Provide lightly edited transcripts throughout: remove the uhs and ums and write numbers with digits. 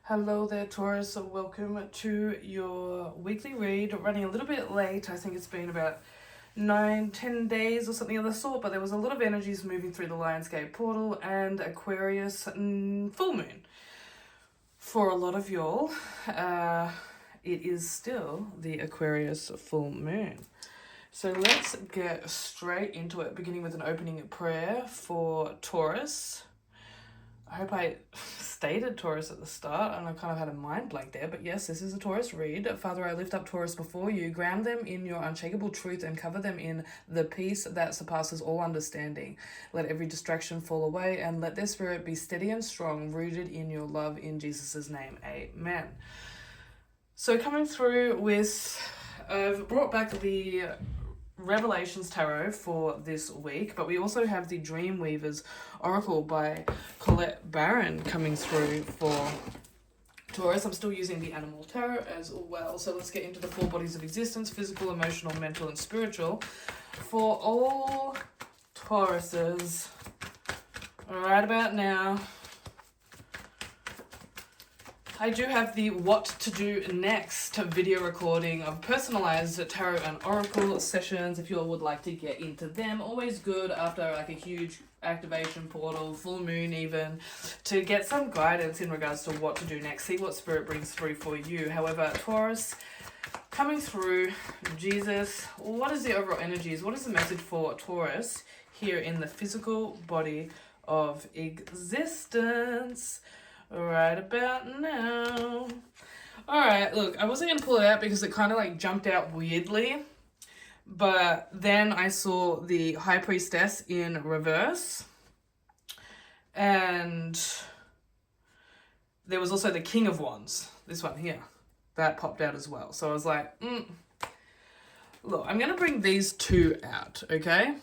Hello there, Taurus. Welcome to your weekly read. Running a little bit late. I think it's been about 9-10 days or something of the sort, but there was a lot of energies moving through the Lionsgate portal and Aquarius full moon. For a lot of y'all, it is still the Aquarius full moon. So let's get straight into it, beginning with an opening prayer for Taurus. I hope I stated Taurus at the start, and I kind of had a mind blank there, but yes, this is a Taurus read. Father, I lift up Taurus before you, ground them in your unshakable truth and cover them in the peace that surpasses all understanding. Let every distraction fall away and let their spirit be steady and strong, rooted in your love, in Jesus' name. Amen. So coming through with, I've brought back the Revelations Tarot for this week, but we also have the Dreamweavers Oracle by Colette Barron coming through for Taurus. I'm still using the Animal Tarot as well. So let's get into the four bodies of existence: physical, emotional, mental, and spiritual, for all Tauruses right about now. I do have the What to Do Next video recording of personalized tarot and oracle sessions if you all would like to get into them. Always good after like a huge activation portal, full moon even, to get some guidance in regards to what to do next. See what spirit brings through for you. However, Taurus, coming through, Jesus, what is the overall energies? What is the message for Taurus here in the physical body of existence? Right about now. Alright, look, I wasn't going to pull it out because it kind of like jumped out weirdly. But then I saw the High Priestess in reverse. And there was also the King of Wands. This one here. That popped out as well. So I was like, look, I'm going to bring these two out, okay?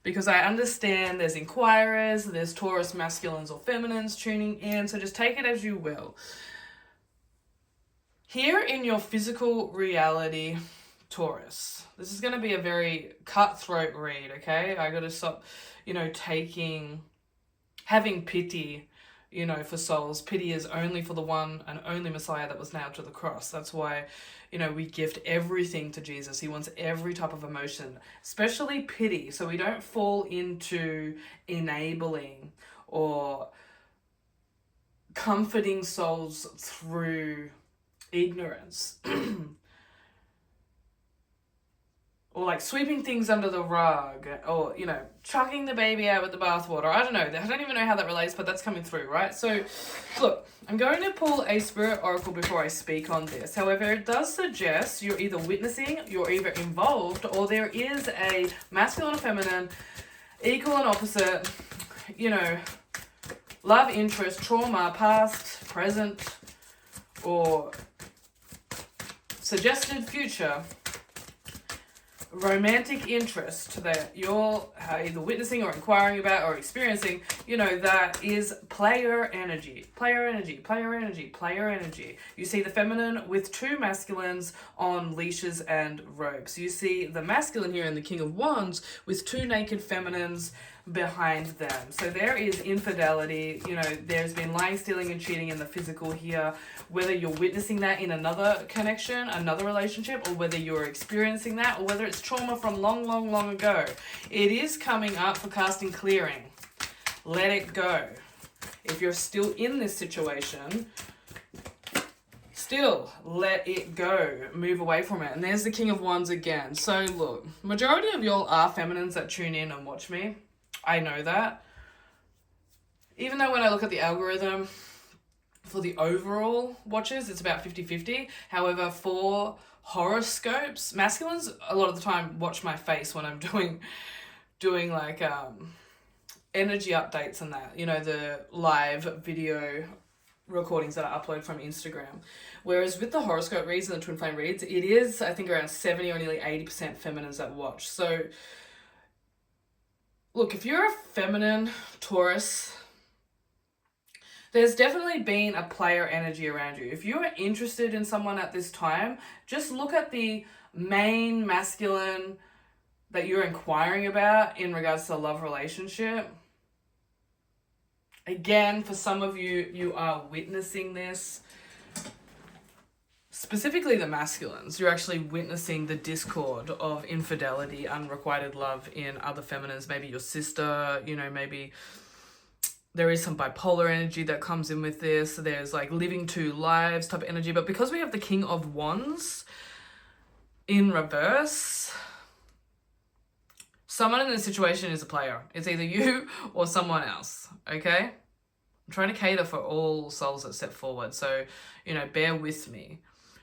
Because I understand there's inquirers, there's Taurus masculines or feminines tuning in, so just take it as you will. Here in your physical reality, Taurus, this is going to be a very cutthroat read, okay? I got to stop, having pity, for souls. Pity is only for the one and only Messiah that was nailed to the cross. That's why, we gift everything to Jesus. He wants every type of emotion, especially pity, so we don't fall into enabling or comforting souls through ignorance. Or like sweeping things under the rug, or, chucking the baby out with the bathwater. I don't know. I don't even know how that relates, but that's coming through, right? So, look, I'm going to pull a spirit oracle before I speak on this. However, it does suggest you're either witnessing, you're either involved, or there is a masculine or feminine, equal and opposite, love interest, trauma, past, present, or suggested future, romantic interest that you're either witnessing or inquiring about or experiencing, that is player energy. You see the feminine with two masculines on leashes and ropes. You see the masculine here in the King of Wands with two naked feminines behind them. So there is infidelity, there's been lying, stealing, and cheating in the physical here, whether you're witnessing that in another connection, another relationship, or whether you're experiencing that, or whether it's trauma from long ago. It is coming up for casting clearing. Let it go. If you're still in this situation, still let it go. Move away from it. And there's the King of Wands again. So look, majority of y'all are feminines that tune in and watch me. I know that. Even though when I look at the algorithm for the overall watches, it's about 50-50. However, for horoscopes, masculines a lot of the time watch my face when I'm doing like energy updates and that, the live video recordings that I upload from Instagram. Whereas with the horoscope reads and the twin flame reads, it is, I think, around 70 or nearly 80% feminines that watch. So look, if you're a feminine Taurus, there's definitely been a player energy around you. If you are interested in someone at this time, just look at the main masculine that you're inquiring about in regards to a love relationship Again, for some of you, you are witnessing this. Specifically the masculines, you're actually witnessing the discord of infidelity, unrequited love in other feminines, maybe your sister, you know, maybe there is some bipolar energy that comes in with this. There's like living two lives type of energy. But because we have the King of Wands in reverse, someone in this situation is a player. It's either you or someone else, okay? I'm trying to cater for all souls that step forward. So, you know, bear with me.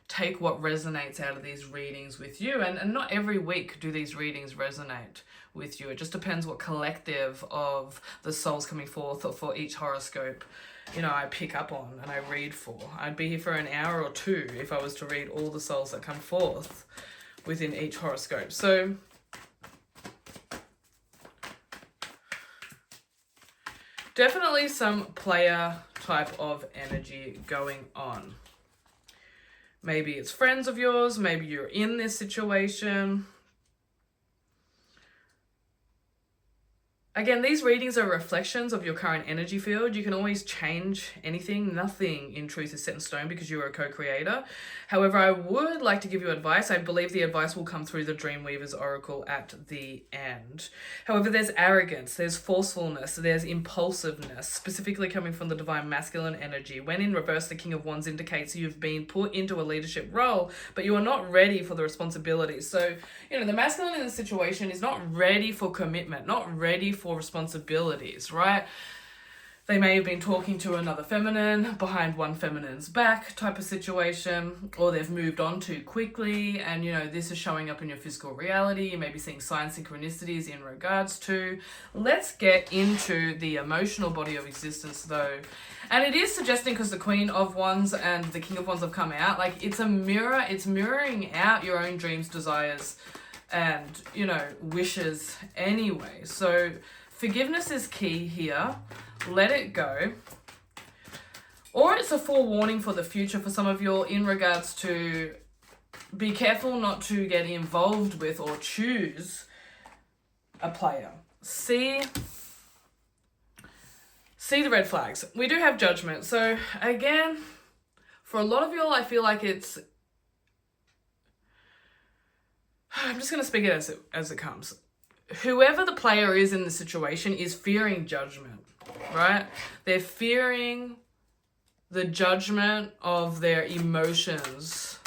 Take what resonates out of these readings with you. And not every week do these readings resonate with you. It just depends what collective of the souls coming forth or for each horoscope, you know, I pick up on and I read for. I'd be here for an hour or two if I was to read all the souls that come forth within each horoscope. So definitely some player type of energy going on. Maybe it's friends of yours, maybe you're in this situation. Again, these readings are reflections of your current energy field. You can always change anything. Nothing in truth is set in stone because you are a co-creator. However, I would like to give you advice. I believe the advice will come through the Dreamweaver's Oracle at the end. However, there's arrogance, there's forcefulness, there's impulsiveness, specifically coming from the divine masculine energy. When in reverse, the King of Wands indicates you've been put into a leadership role, but you are not ready for the responsibility. So, you know, the masculine in this situation is not ready for commitment, not ready for responsibilities, right? They may have been talking to another feminine behind one feminine's back type of situation, or they've moved on too quickly, and you know, this is showing up in your physical reality. You may be seeing sign synchronicities in regards to. Let's get into the emotional body of existence though. And it is suggesting, because the Queen of Wands and the King of Wands have come out, like it's a mirror, it's mirroring out your own dreams, desires, and, you know, wishes anyway. So forgiveness is key here. Let it go. Or it's a forewarning for the future for some of you in regards to be careful not to get involved with or choose a player. See the red flags. We do have judgment. So again, for a lot of y'all, I feel like it's, I'm just going to speak it as it comes. Whoever the player is in the situation is fearing judgment, right? They're fearing the judgment of their emotions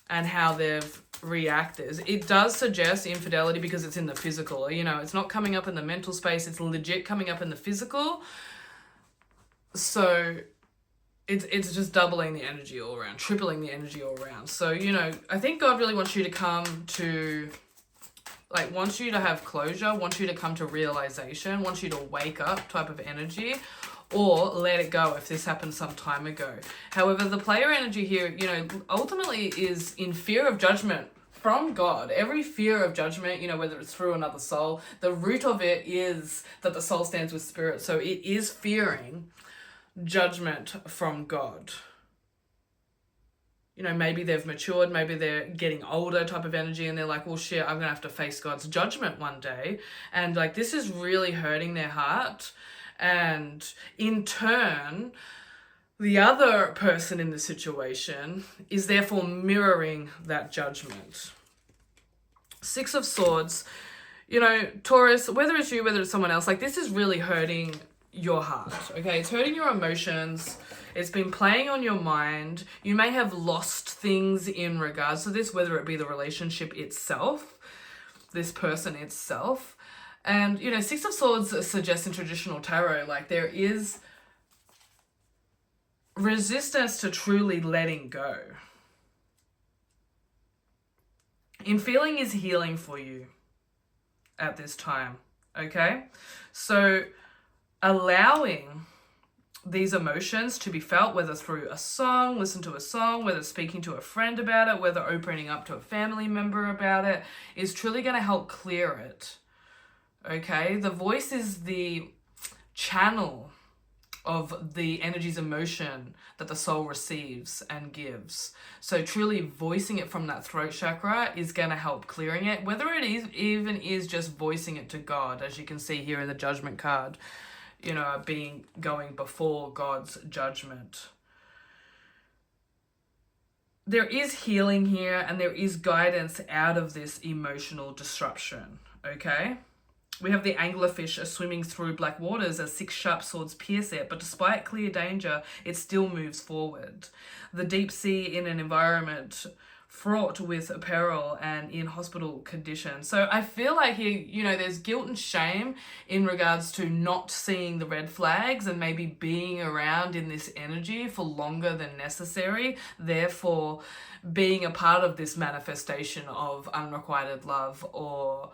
and how they've reacted. It does suggest infidelity because it's in the physical. You know, it's not coming up in the mental space. It's legit coming up in the physical. So it's just doubling the energy all around, tripling the energy all around. So, you know, I think God really wants you to come to, like, wants you to have closure, wants you to come to realization, wants you to wake up type of energy, or let it go if this happened some time ago. However, the player energy here, you know, ultimately is in fear of judgment from God. Every fear of judgment, you know, whether it's through another soul, the root of it is that the soul stands with spirit. So it is fearing judgment from God. You know, maybe they've matured, maybe they're getting older type of energy, and they're like, well, shit, I'm going to have to face God's judgment one day. And like, this is really hurting their heart. And in turn, the other person in the situation is therefore mirroring that judgment. Six of Swords, you know, Taurus, whether it's you, whether it's someone else, like, this is really hurting your heart, okay? It's hurting your emotions. It's been playing on your mind. You may have lost things in regards to this, whether it be the relationship itself, this person itself. And, you know, Six of Swords suggests in traditional tarot, like, there is resistance to truly letting go. In feeling is healing for you at this time, okay? So allowing these emotions to be felt, whether through a song, listen to a song, whether speaking to a friend about it, whether opening up to a family member about it, is truly going to help clear it, okay? The voice is the channel of the energy's emotion that the soul receives and gives. So truly voicing it from that throat chakra is going to help clearing it, whether it is even is just voicing it to God, as you can see here in the Judgment card. you know, are going before God's judgment. There is healing here and there is guidance out of this emotional disruption, okay? We have the anglerfish swimming through black waters as 6 sharp swords pierce it, but despite clear danger, it still moves forward. The deep sea in an environment fraught with peril and in hospital conditions. So I feel like here, you know, there's guilt and shame in regards to not seeing the red flags and maybe being around in this energy for longer than necessary, therefore being a part of this manifestation of unrequited love or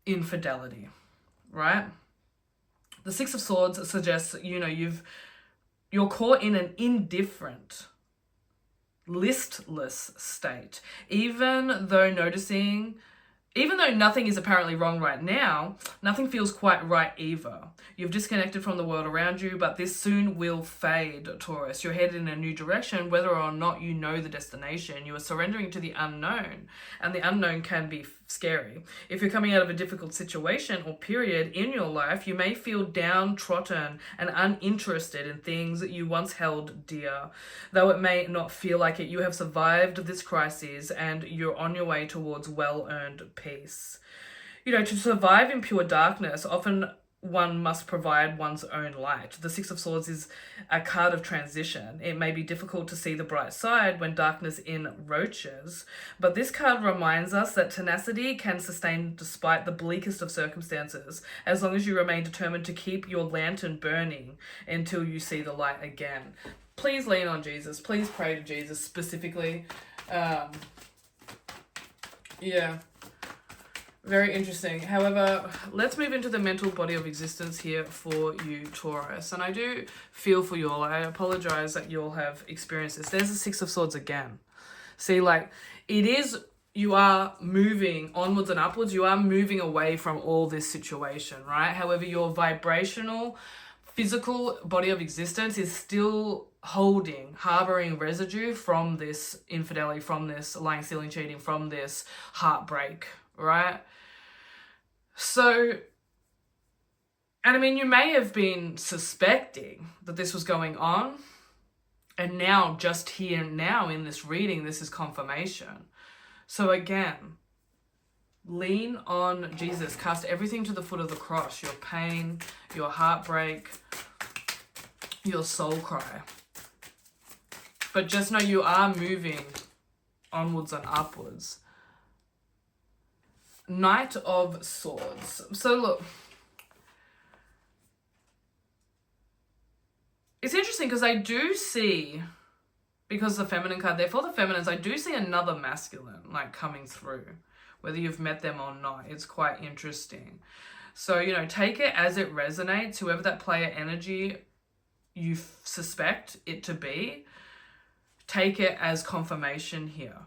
infidelity, right? The 6 of Swords suggests, you know, you're caught in an indifferent, listless state. Even though nothing is apparently wrong right now, nothing feels quite right either. You've disconnected from the world around you, but this soon will fade, Taurus. You're headed in a new direction, whether or not you know the destination. You are surrendering to the unknown, and the unknown can be scary. If you're coming out of a difficult situation or period in your life, you may feel downtrodden and uninterested in things that you once held dear. Though it may not feel like it, you have survived this crisis and you're on your way towards well-earned peace. You know, to survive in pure darkness, often one must provide one's own light. The 6 of Swords is a card of transition. It may be difficult to see the bright side when darkness encroaches, but this card reminds us that tenacity can sustain despite the bleakest of circumstances, as long as you remain determined to keep your lantern burning until you see the light again. Please lean on Jesus. Please pray to Jesus specifically. Yeah. Very interesting. However, let's move into the mental body of existence here for you, Taurus. And I do feel for you all. I apologize that you all have experienced this. There's the 6 of Swords again. See, like, it is, you are moving onwards and upwards. You are moving away from all this situation, right? However, your vibrational, physical body of existence is still harboring residue from this infidelity, from this lying, stealing, cheating, from this heartbreak, right? So, and I mean, you may have been suspecting that this was going on, and now, just here now in this reading, this is confirmation. So again, lean on Jesus. Cast everything to the foot of the cross. Your pain, your heartbreak, your soul cry. But just know you are moving onwards and upwards. Knight of Swords. So look, it's interesting because I do see, because the feminine card there, for the feminines, I do see another masculine like coming through, whether you've met them or not. It's quite interesting. So, you know, take it as it resonates. Whoever that player energy you suspect it to be, take it as confirmation here.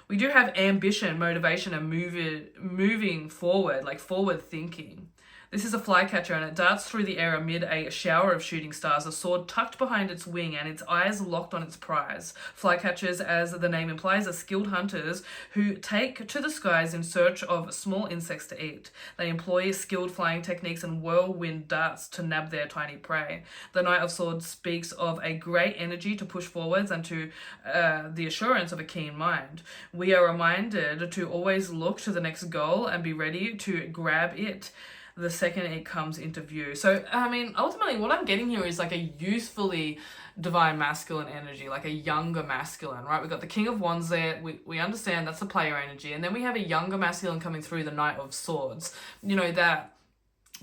We do have ambition, motivation, and moving forward, like forward thinking. This is a flycatcher and it darts through the air amid a shower of shooting stars, a sword tucked behind its wing and its eyes locked on its prize. Flycatchers, as the name implies, are skilled hunters who take to the skies in search of small insects to eat. They employ skilled flying techniques and whirlwind darts to nab their tiny prey. The Knight of Swords speaks of a great energy to push forwards and to the assurance of a keen mind. We are reminded to always look to the next goal and be ready to grab it the second it comes into view. So, I mean, ultimately what I'm getting here is like a youthfully divine masculine energy, like a younger masculine, right? We've got the King of Wands there. We understand that's the player energy. And then we have a younger masculine coming through, the Knight of Swords. You know, that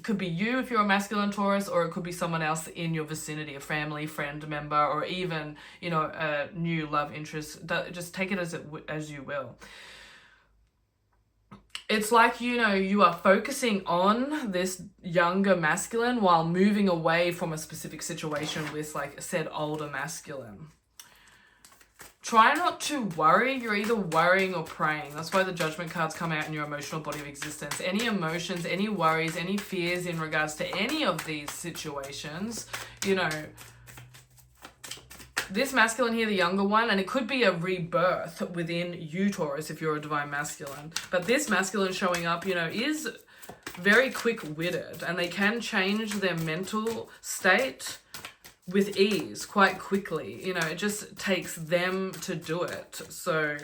could be you if you're a masculine Taurus, or it could be someone else in your vicinity, a family, friend, member, or even, you know, a new love interest. Just take it as you will. It's like, you know, you are focusing on this younger masculine while moving away from a specific situation with, like, said older masculine. Try not to worry. You're either worrying or praying. That's why the Judgment cards come out in your emotional body of existence. Any emotions, any worries, any fears in regards to any of these situations, you know, this masculine here, the younger one, and it could be a rebirth within you, Taurus, if you're a divine masculine. But this masculine showing up, you know, is very quick-witted, and they can change their mental state with ease quite quickly. You know, it just takes them to do it. So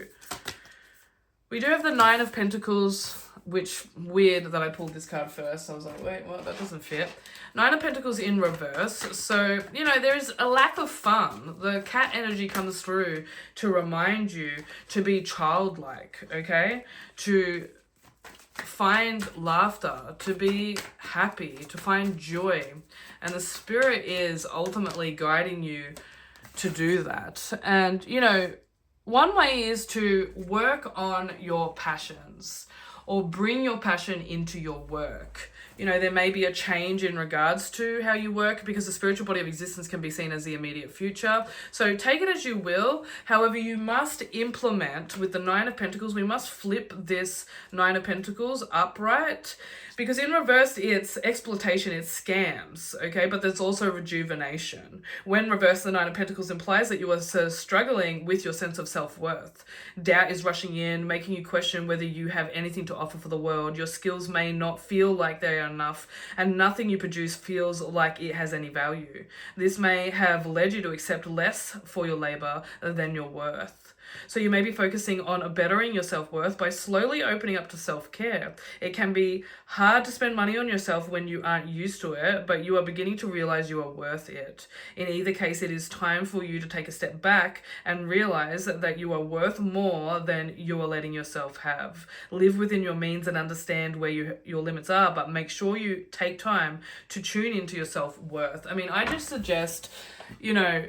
we do have the Nine of Pentacles, which, weird that I pulled this card first. I was like, wait, what? That doesn't fit. Nine of Pentacles in reverse. So, you know, there is a lack of fun. The cat energy comes through to remind you to be childlike, okay? To find laughter, to be happy, to find joy. And the spirit is ultimately guiding you to do that. And, you know, one way is to work on your passions or bring your passion into your work. You know, there may be a change in regards to how you work because the spiritual body of existence can be seen as the immediate future. So take it as you will. However, you must implement with the Nine of Pentacles. We must flip this Nine of Pentacles upright, because in reverse, it's exploitation, it's scams, okay? But there's also rejuvenation. When reversed, the Nine of Pentacles implies that you are struggling with your sense of self-worth. Doubt is rushing in, making you question whether you have anything to offer for the world. Your skills may not feel like they are enough, and nothing you produce feels like it has any value. This may have led you to accept less for your labor than your worth. So you may be focusing on bettering your self-worth by slowly opening up to self-care. It can be hard to spend money on yourself when you aren't used to it, but you are beginning to realize you are worth it. In either case, it is time for you to take a step back and realize that you are worth more than you are letting yourself have. Live within your means and understand where your limits are, but make sure you take time to tune into your self-worth. I mean, I just suggest, you know,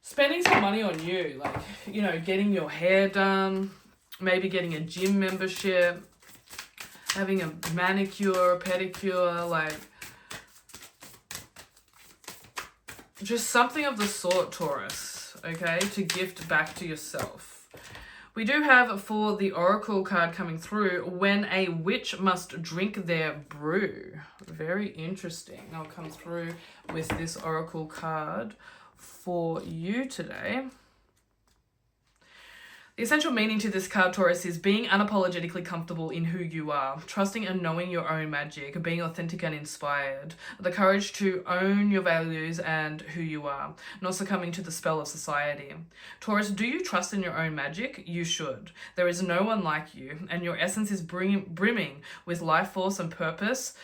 spending some money on you, like, you know, getting your hair done, maybe getting a gym membership, having a manicure, pedicure, like, just something of the sort, Taurus, okay, to gift back to yourself. We do have, for the Oracle card coming through, when a witch must drink their brew. Very interesting. I'll come through with this Oracle card for you today. The essential meaning to this card, Taurus, is being unapologetically comfortable in who you are, trusting and knowing your own magic, being authentic and inspired, the courage to own your values and who you are, not succumbing to the spell of society. Taurus, do you trust in your own magic? You should. There is no one like you, and your essence is brimming with life force and purpose,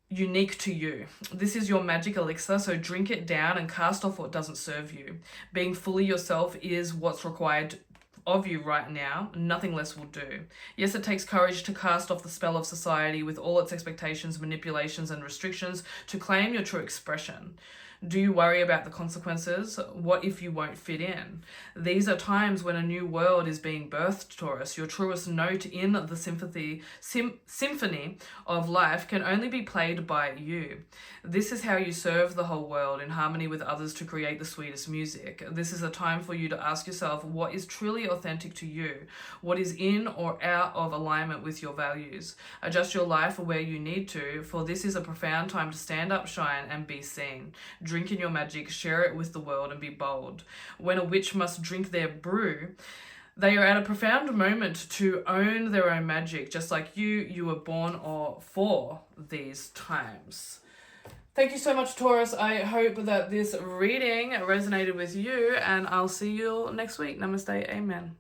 unique to you. This is your magic elixir, so drink it down and cast off what doesn't serve you. Being fully yourself is what's required of you right now. Nothing less will do. Yes, it takes courage to cast off the spell of society with all its expectations, manipulations, and restrictions to claim your true expression. Do you worry about the consequences? What if you won't fit in? These are times when a new world is being birthed, Taurus. Your truest note in the symphony of life can only be played by you. This is how you serve the whole world in harmony with others to create the sweetest music. This is a time for you to ask yourself what is truly authentic to you, what is in or out of alignment with your values. Adjust your life where you need to, for this is a profound time to stand up, shine, and be seen. Drink in your magic, share it with the world, and be bold. When a witch must drink their brew, they are at a profound moment to own their own magic. Just like you were born for these times. Thank you so much, Taurus. I hope that this reading resonated with you, and I'll see you next week. Namaste. Amen.